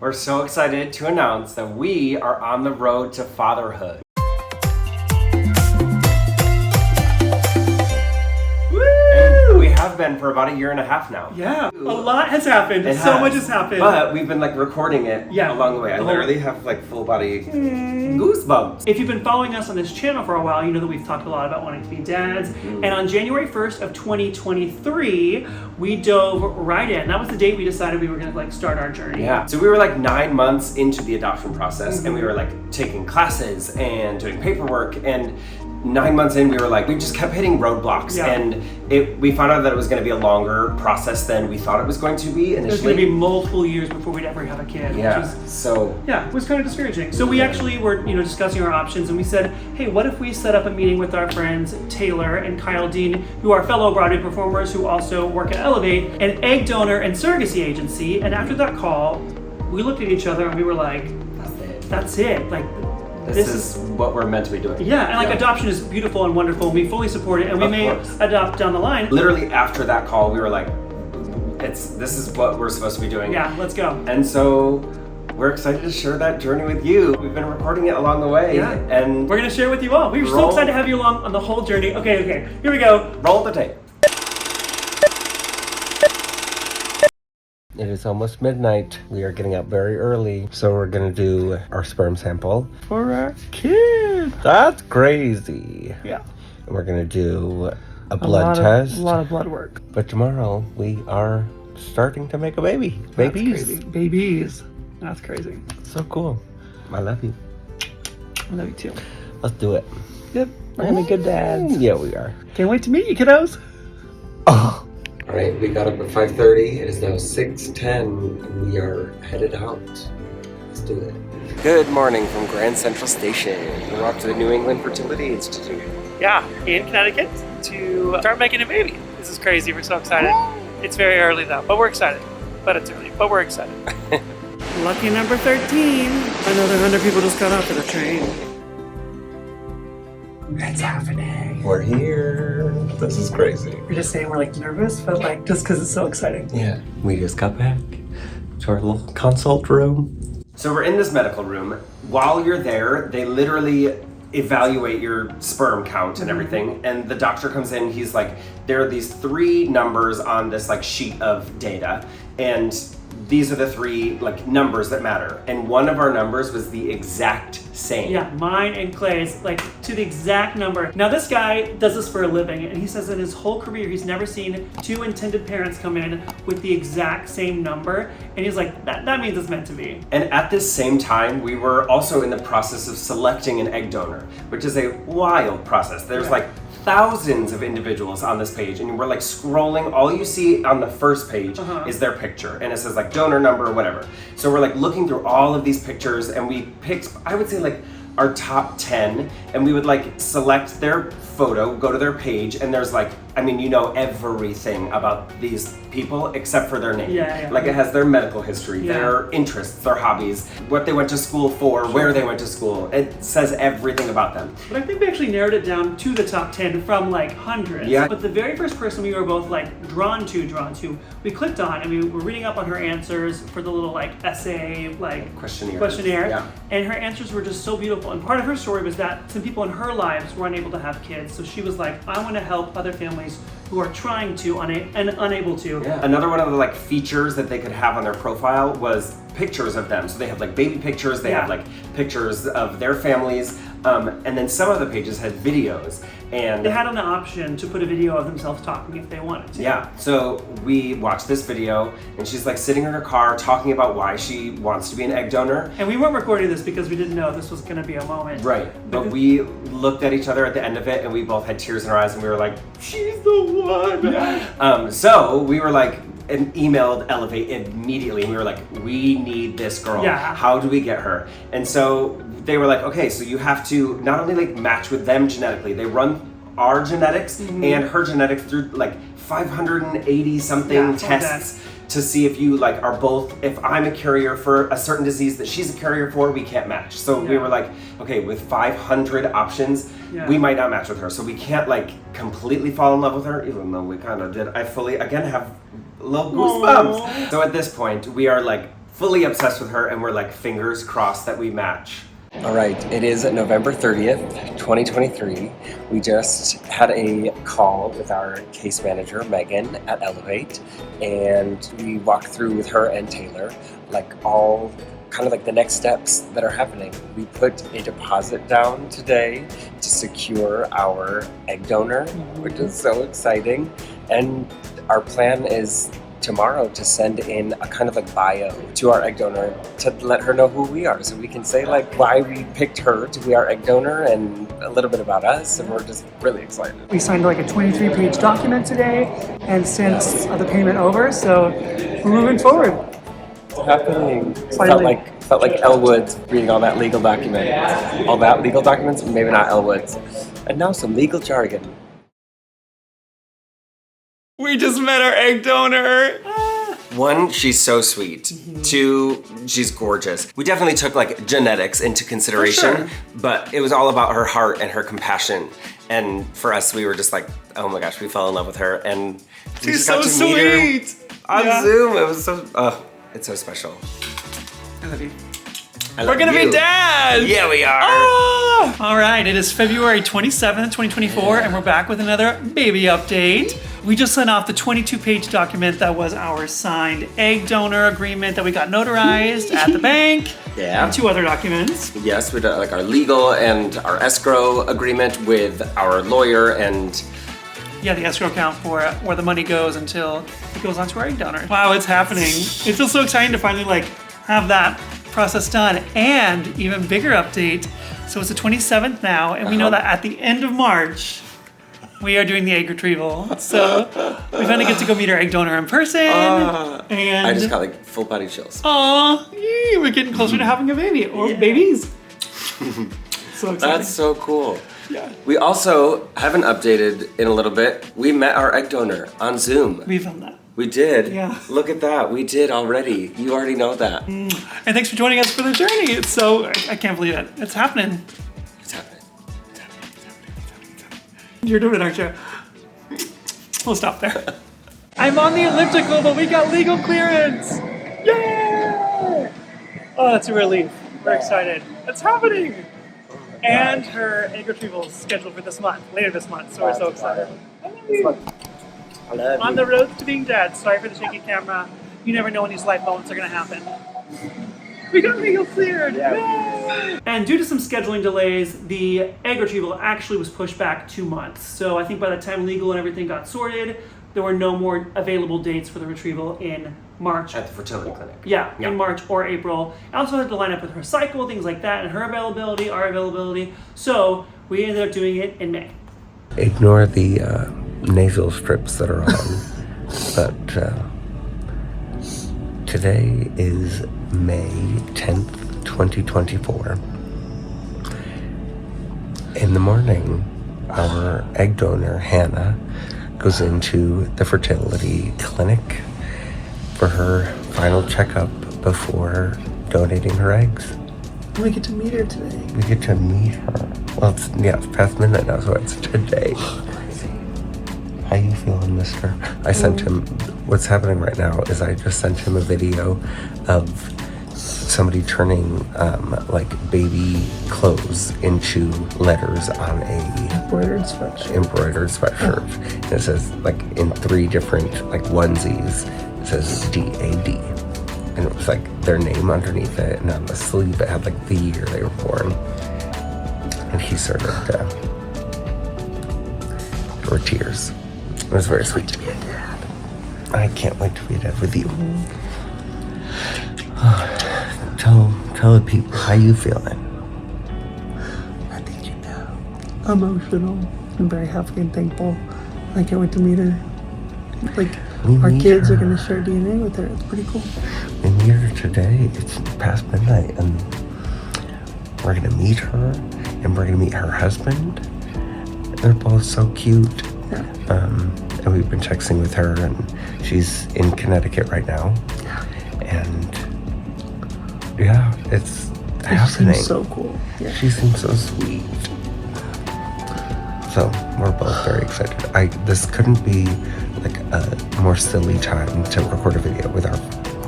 We're so excited to announce that we are on the road to fatherhood. We have been for about 1.5 years now. Yeah, a lot has happened. Much has happened. But we've been recording it along the way. I literally have full body goosebumps. If you've been following us on this channel for a while, you know that we've talked a lot about wanting to be dads. And on January 1st of 2023, we dove right in. That was the date we decided we were going to start our journey. Yeah. So we were 9 months into the adoption process, and we were taking classes and doing paperwork, and 9 months in, we just kept hitting roadblocks, and we found out that it was going to be a longer process than we thought it was going to be initially. It was going to be multiple years before we'd ever have a kid. Yeah. It was kind of discouraging. So we actually were, discussing our options, and we said, hey, what if we set up a meeting with our friends Taylor and Kyle Dean, who are fellow Broadway performers who also work at Elevate, an egg donor and surrogacy agency. And after that call, we looked at each other and we were like, that's it. This is what we're meant to be doing. Yeah, and adoption is beautiful and wonderful, and we fully support it, and we may adopt down the line. Literally after that call, we were like, this is what we're supposed to be doing. Yeah, let's go. And so we're excited to share that journey with you. We've been recording it along the way. Yeah. And we're gonna share it with you all. We were so excited to have you along on the whole journey. Okay, here we go. Roll the tape. It is almost midnight. We are getting up very early, so we're gonna do our sperm sample for our kid. That's crazy. Yeah. And we're gonna do a blood test. A lot of blood work. But tomorrow we are starting to make a baby. Babies. That's crazy. So cool. I love you. I love you too. Let's do it. Yep. We're gonna be good dads. Yeah, we are. Can't wait to meet you, kiddos. Oh. All right, we got up at 5:30. It is now 6:10, and we are headed out. Let's do it. Good morning from Grand Central Station. We're off to the New England Fertility Institute. Yeah, in Connecticut to start making a baby. This is crazy. We're so excited. It's very early though, but we're excited. But it's early, but we're excited. Lucky number 13. Another 100 people just got off of the train. It's happening. We're here. This is crazy. We're just saying we're nervous, but just because it's so exciting. Yeah. We just got back to our little consult room. So we're in this medical room. While you're there, they literally evaluate your sperm count and everything. And the doctor comes in, he's like, there are these 3 numbers on this sheet of data. And these are the 3 numbers that matter. And one of our numbers was the exact same. Yeah, mine and Clay's to the exact number. Now this guy does this for a living, and he says in his whole career he's never seen 2 intended parents come in with the exact same number. And he's like, that means it's meant to be. And at this same time, we were also in the process of selecting an egg donor, which is a wild process. There's thousands of individuals on this page, and we're scrolling. All you see on the first page is their picture, and it says donor number or whatever. So we're looking through all of these pictures, and we picked, I would say our top 10, and we would select their photo, go to their page, and there's everything about these people except for their name. Yeah. It has their medical history, their interests, their hobbies, what they went to school for, where they went to school. It says everything about them. But I think we actually narrowed it down to the top 10 from hundreds. Yeah. But the very first person we were both drawn to, we clicked on, and we were reading up on her answers for the little essay, questionnaire. Yeah. And her answers were just so beautiful. And part of her story was that some people in her lives were unable to have kids. So she was like, I want to help other families who are trying to and unable to. Yeah. Another one of the features that they could have on their profile was pictures of them. So they have baby pictures, they have pictures of their families, and then some of the pages had videos. And they had an option to put a video of themselves talking if they wanted to. Yeah, so we watched this video, and she's sitting in her car talking about why she wants to be an egg donor. And we weren't recording this because we didn't know this was going to be a moment. Right, but we looked at each other at the end of it, and we both had tears in our eyes, and we were like, she's the one! Yeah. So we were and emailed Elevate immediately, and we were like, we need this girl. Yeah. How do we get her? And so they were like, okay, so you have to not only match with them genetically, they run our genetics and her genetics through 580 something tests to see if you are both, if I'm a carrier for a certain disease that she's a carrier for, we can't match. So we were like, okay, with 500 options, we might not match with her. So we can't completely fall in love with her, even though we kind of did. I fully, again, have little goosebumps. So at this point, we are fully obsessed with her, and we're like fingers crossed that we match. All right, it is November 30th, 2023. We just had a call with our case manager, Megan, at Elevate, and we walked through with her and Taylor, like all kind of like the next steps that are happening. We put a deposit down today to secure our egg donor, which is so exciting. And our plan is tomorrow to send in a kind of like bio to our egg donor to let her know who we are, so we can say like why we picked her to be our egg donor and a little bit about us, and we're just really excited. We signed like a 23-page document today and sent the payment over, so we're moving forward. It's happening. Felt like Elle Woods reading all that legal document. All that legal documents, maybe not Elle Woods. And now some legal jargon. We just met our egg donor. One, she's so sweet. Two, she's gorgeous. We definitely took like genetics into consideration, but it was all about her heart and her compassion. And for us, we were just like, oh my gosh, we fell in love with her. And we just got to meet her on Zoom. It was so, it's so special. I love you. We're gonna be dads! Yeah, we are. All right, it is February 27th, 2024, and we're back with another baby update. We just sent off the 22-page document that was our signed egg donor agreement that we got notarized at the bank. Yeah. And 2 other documents. Yes, we did like our legal and our escrow agreement with our lawyer, and yeah, the escrow account for where the money goes until it goes onto our egg donor. Wow, it's happening. It feels so exciting to finally like have that process done. And even bigger update, so it's the 27th now, and we know that at the end of March we are doing the egg retrieval. So we finally get to go meet our egg donor in person. And I just got like full body chills. Aw, we're getting closer to having a baby or babies. So exciting. That's so cool. Yeah. We also haven't updated in a little bit. We met our egg donor on Zoom. We filmed that. We did. Yeah. Look at that. We did already. You already know that. And thanks for joining us for the journey. It's so, I can't believe it. It's happening. It's happening. You're doing it, aren't you? We'll stop there. I'm on the elliptical, but we got legal clearance. Yay! Oh, that's a relief. We're excited. It's happening. And her egg retrieval is scheduled for this month, later this month, so we're so excited. I love you. I love On the road to being dad. Sorry for the shaky camera. You never know when these life moments are going to happen. We got legal cleared! Yay! And due to some scheduling delays, the egg retrieval actually was pushed back 2 months. So I think by the time legal and everything got sorted, there were no more available dates for the retrieval in March. At the fertility clinic. Yeah, in March or April. I also had to line up with her cycle, things like that, and her availability, our availability. So we ended up doing it in May. Ignore the nasal strips that are on, but today is May 10th, 2024. In the morning, our egg donor, Hannah, goes into the fertility clinic for her final checkup before donating her eggs. We get to meet her today. We get to meet her. Well, it's past midnight now, so it's today. How you feeling, mister? I sent him, what's happening right now is I just sent him a video of somebody turning like baby clothes into letters on a embroidered sweatshirt. And it says like in 3 different like onesies, it says DAD. And it was like their name underneath it, and on the sleeve it had like the year they were born. And he started, there were tears. It was very sweet to be a dad. I can't wait to be a dad with you. Tell the people how you feeling. I think you know. Emotional. I'm very happy and thankful. I can't wait to meet her. Like, We our meet kids her. are going to share DNA with her. It's pretty cool. We meet her today. It's past midnight, and we're gonna meet her, and we're gonna meet her husband. They're both so cute. Yeah. And we've been texting with her, and she's in Connecticut right now. And yeah, it's happening. Seems so cool. Yeah. She seems so sweet. So we're both very excited. This couldn't be like a more silly time to record a video with our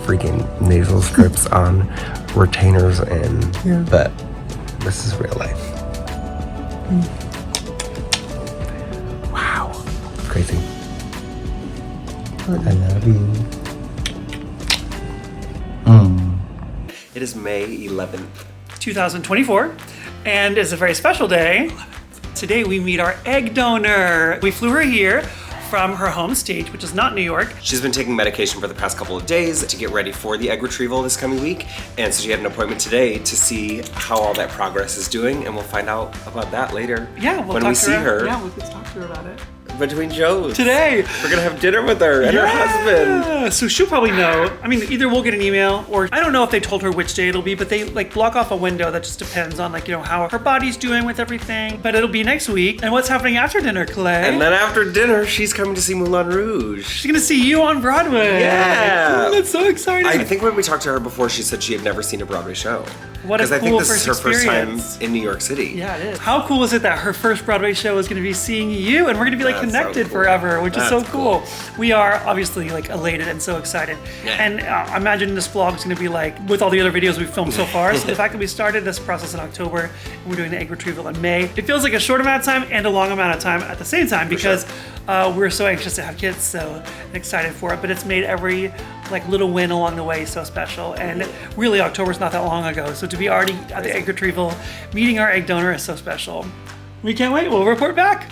freaking nasal strips on, retainers in, Yeah. but this is real life. Wow. Crazy. I love you. It is May 11th. 2024, and it's a very special day. Today we meet our egg donor. We flew her here from her home state, which is not New York. She's been taking medication for the past couple of days to get ready for the egg retrieval this coming week. And so she had an appointment today to see how all that progress is doing. And we'll find out about that later. Yeah, we'll when talk we to see her. Yeah, we'll talk to her about it. Between Joes. Today. We're gonna have dinner with her and her husband. So she'll probably know. I mean, either we'll get an email or I don't know if they told her which day it'll be, but they like block off a window that just depends on like, you know, how her body's doing with everything. But it'll be next week. And what's happening after dinner, Clay? And then after dinner, she's coming to see Moulin Rouge. She's gonna see you on Broadway. Yeah. Oh, that's so exciting. I think when we talked to her before, she said she had never seen a Broadway show. What a Because I think cool this is her first first time experience. in New York City. Yeah, it is. How cool is it that her first Broadway show is going to be seeing you, and we're going to be like That's so connected cool. forever, which is so That's cool. We are obviously like elated and so excited. Yeah. And I imagine this vlog is going to be like with all the other videos we've filmed so far. So the fact that we started this process in October and we're doing the egg retrieval in May, it feels like a short amount of time and a long amount of time at the same time because we're so anxious to have kids, so excited for it. But it's made every like little win along the way so special. And really, October's not that long ago, so to be already at the egg retrieval, meeting our egg donor is so special. We can't wait. We'll report back.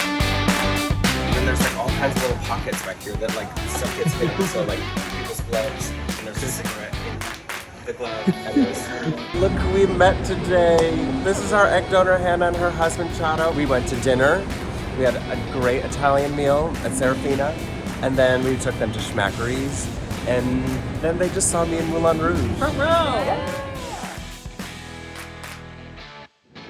And then there's like all kinds of little pockets back here that like stuff gets hidden. So like people's gloves, and there's a cigarette in the glove. And there's... Look who we met today. This is our egg donor, Hannah, and her husband, Chado. We went to dinner. We had a great Italian meal at Serafina. And then we took them to Schmackery's. And then they just saw me in Moulin Rouge. Front row.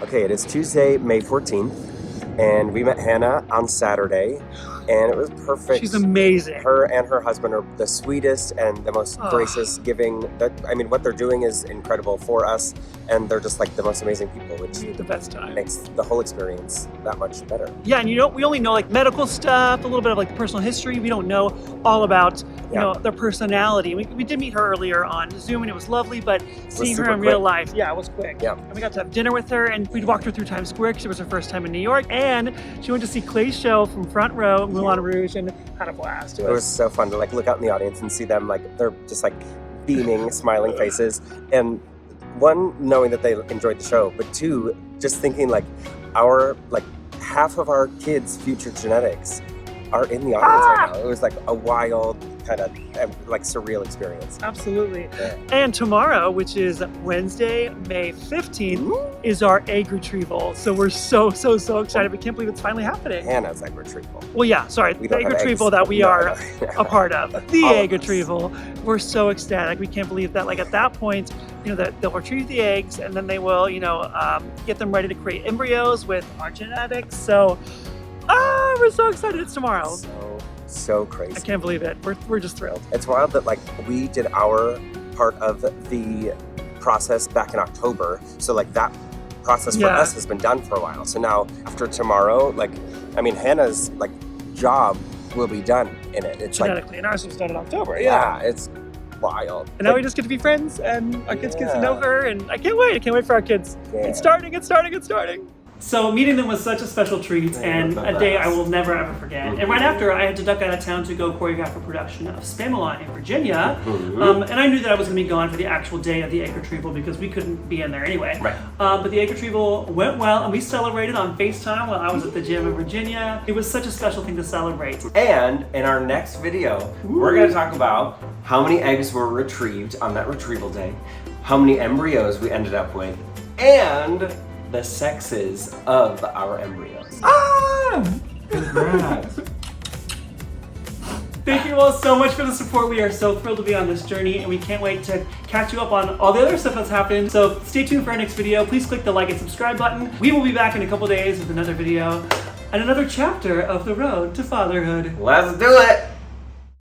Okay, it is Tuesday, May 14th. And we met Hannah on Saturday. And it was perfect. She's amazing. Her and her husband are the sweetest and the most gracious, giving. I mean, what they're doing is incredible for us, and they're just like the most amazing people, which The best time. makes the whole experience that much better. Yeah, and we only know like medical stuff, a little bit of like personal history. We don't know all about you know their personality. We did meet her earlier on Zoom, and it was lovely, but seeing her super in real quick. life, yeah, it was quick. Yeah. And we got to have dinner with her, and we'd walked her through Times Square because it was her first time in New York, and she went to see Clay's show from Front Row, Moulin Rouge, and had a blast. It was so fun to like look out in the audience and see them like they're just like beaming, smiling faces, and one, knowing that they enjoyed the show, but two, just thinking like our like half of our kids' future genetics are in the audience right now. It was like a wild kind of like surreal experience. Absolutely. Yeah. And tomorrow, which is Wednesday, May 15th, is our egg retrieval. So we're so excited. We can't believe it's finally happening. Hannah's egg retrieval. Well, yeah, sorry, We the don't egg have retrieval eggs. that we No, are no. a part of. The All of egg us. retrieval. We're so ecstatic. We can't believe that, like, at that point, you know, that they'll retrieve the eggs and then they will, you know, get them ready to create embryos with our genetics. So, we're so excited. It's tomorrow. So crazy. I can't believe it. We're just thrilled. It's wild that like we did our part of the process back in October. So like that process for Yeah. us has been done for a while. So now after tomorrow, like, I mean, Hannah's like job will be done in it. It's like, Genetically. And ours was done in October. yeah, it's wild. And now Like, we just get to be friends and our kids get to Yeah. know her and I can't wait. I can't wait for our kids. Yeah. It's starting. So meeting them was such a special treat and a day I will never ever forget. And right after, I had to duck out of town to go choreograph a production of Spamalot in Virginia. And I knew that I was going to be gone for the actual day of the egg retrieval because we couldn't be in there anyway. Right. But the egg retrieval went well and we celebrated on FaceTime while I was at the gym in Virginia. It was such a special thing to celebrate. And in our next video, we're going to talk about how many eggs were retrieved on that retrieval day, how many embryos we ended up with, and the sexes of our embryos. Congrats. Thank you all so much for the support. We are so thrilled to be on this journey and we can't wait to catch you up on all the other stuff that's happened. So stay tuned for our next video. Please click the like and subscribe button. We will be back in a couple days with another video. and another chapter of the road to fatherhood. Let's do it!